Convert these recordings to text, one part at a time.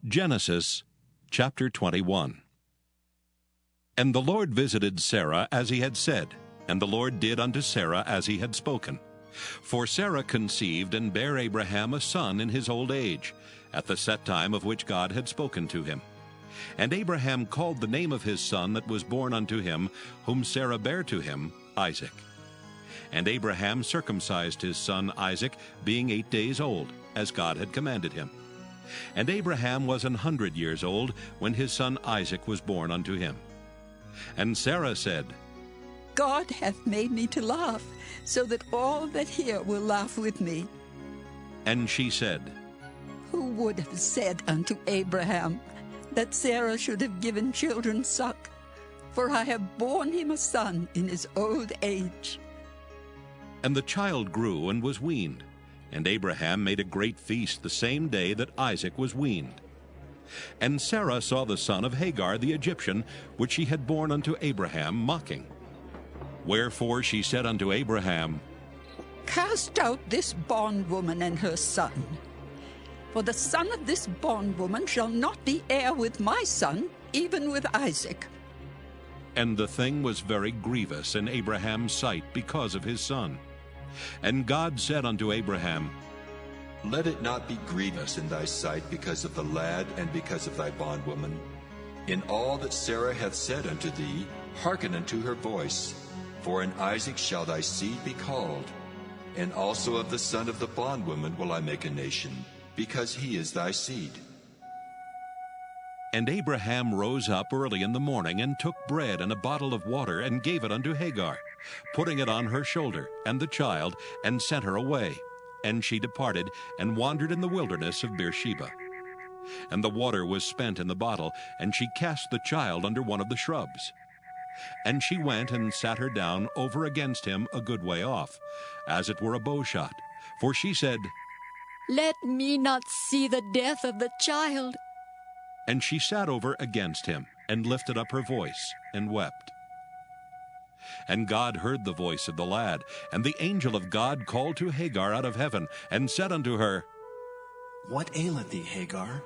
Genesis chapter 21. And the Lord visited Sarah as he had said, and the Lord did unto Sarah as he had spoken. For Sarah conceived and bare Abraham a son in his old age, at the set time of which God had spoken to him. And Abraham called the name of his son that was born unto him, whom Sarah bare to him, Isaac. And Abraham circumcised his son Isaac, being 8 days old, as God had commanded him. And Abraham was 100 years old when his son Isaac was born unto him. And Sarah said, God hath made me to laugh, so that all that hear will laugh with me. And she said, Who would have said unto Abraham that Sarah should have given children suck? For I have borne him a son in his old age. And the child grew and was weaned. And Abraham made a great feast the same day that Isaac was weaned. And Sarah saw the son of Hagar the Egyptian, which she had borne unto Abraham, mocking. Wherefore she said unto Abraham, Cast out this bondwoman and her son. For the son of this bondwoman shall not be heir with my son, even with Isaac. And the thing was very grievous in Abraham's sight because of his son. And God said unto Abraham, Let it not be grievous in thy sight because of the lad and because of thy bondwoman. In all that Sarah hath said unto thee, hearken unto her voice. For in Isaac shall thy seed be called. And also of the son of the bondwoman will I make a nation, because he is thy seed. And Abraham rose up early in the morning, and took bread and a bottle of water, and gave it unto Hagar, putting it on her shoulder, and the child, and sent her away. And she departed, and wandered in the wilderness of Beersheba. And the water was spent in the bottle, and she cast the child under one of the shrubs. And she went and sat her down over against him a good way off, as it were a bowshot. For she said, Let me not see the death of the child. And she sat over against him, and lifted up her voice, and wept. And God heard the voice of the lad, and the angel of God called to Hagar out of heaven, and said unto her, What aileth thee, Hagar?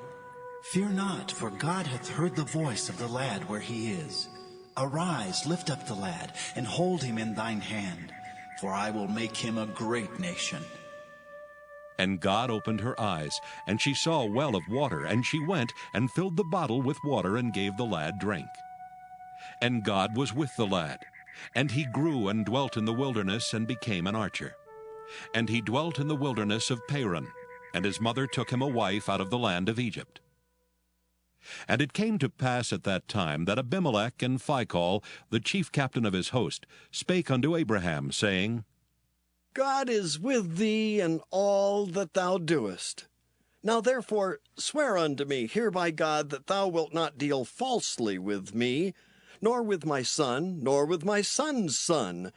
Fear not, for God hath heard the voice of the lad where he is. Arise, lift up the lad, and hold him in thine hand, for I will make him a great nation. And God opened her eyes, and she saw a well of water, and she went and filled the bottle with water, and gave the lad drink. And God was with the lad, and he grew and dwelt in the wilderness, and became an archer. And he dwelt in the wilderness of Paran, and his mother took him a wife out of the land of Egypt. And it came to pass at that time that Abimelech and Phicol, the chief captain of his host, spake unto Abraham, saying, God is with thee in all that thou doest. Now therefore swear unto me here by God that thou wilt not deal falsely with me, nor with my son, nor with my son's son,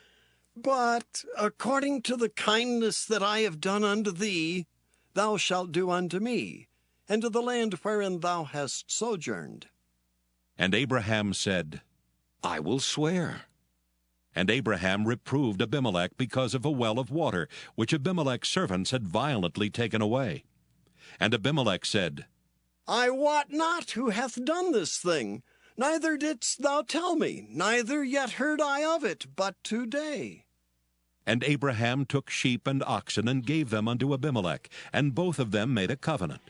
but according to the kindness that I have done unto thee, thou shalt do unto me, and to the land wherein thou hast sojourned. And Abraham said, I will swear. And Abraham reproved Abimelech because of a well of water, which Abimelech's servants had violently taken away. And Abimelech said, I wot not who hath done this thing, neither didst thou tell me, neither yet heard I of it, but today. And Abraham took sheep and oxen, and gave them unto Abimelech, and both of them made a covenant.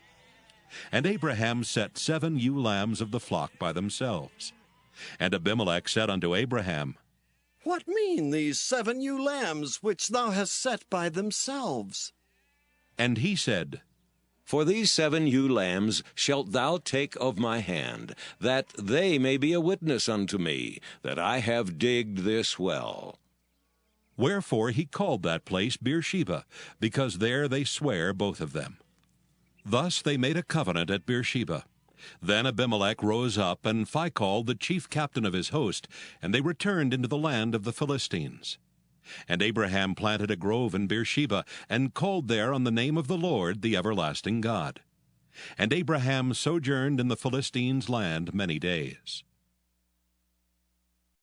And Abraham set 7 ewe lambs of the flock by themselves. And Abimelech said unto Abraham, What mean these 7 ewe lambs which thou hast set by themselves? And he said, For these 7 ewe lambs shalt thou take of my hand, that they may be a witness unto me, that I have digged this well. Wherefore he called that place Beersheba, because there they sware both of them. Thus they made a covenant at Beersheba. Then Abimelech rose up, and Phicol the chief captain of his host, and they returned into the land of the Philistines. And Abraham planted a grove in Beersheba, and called there on the name of the Lord, the everlasting God. And Abraham sojourned in the Philistines' land many days.